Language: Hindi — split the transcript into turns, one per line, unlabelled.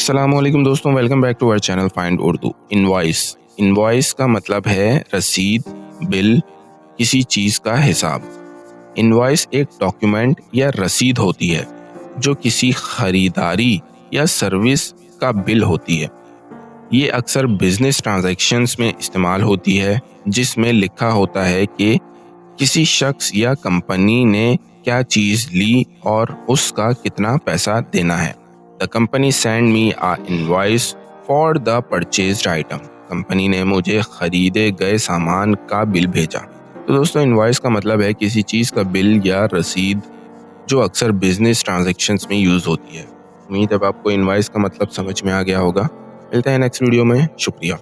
अस्सलामुअलैकुम दोस्तों, welcome back to our channel find Urdu. Invoice invoice का मतलब है रसीद, बिल, किसी चीज़ का हिसाब। इनवॉइस एक डॉक्यूमेंट या रसीद होती है जो किसी खरीदारी या सर्विस का बिल होती है। ये अक्सर बिजनेस ट्रांजैक्शंस में इस्तेमाल होती है, जिसमें लिखा होता है कि किसी शख्स या कंपनी ने क्या चीज़ ली और उसका कितना पैसा देना है। The company send me a invoice for the purchased item. कंपनी ने मुझे खरीदे गए सामान का बिल भेजा। तो दोस्तों, इनवॉइस का मतलब है किसी चीज़ का बिल या रसीद जो अक्सर बिजनेस ट्रांजैक्शंस में यूज़ होती है। उम्मीद है आपको इनवॉइस का मतलब समझ में आ गया होगा। मिलते हैं नेक्स्ट वीडियो में। शुक्रिया।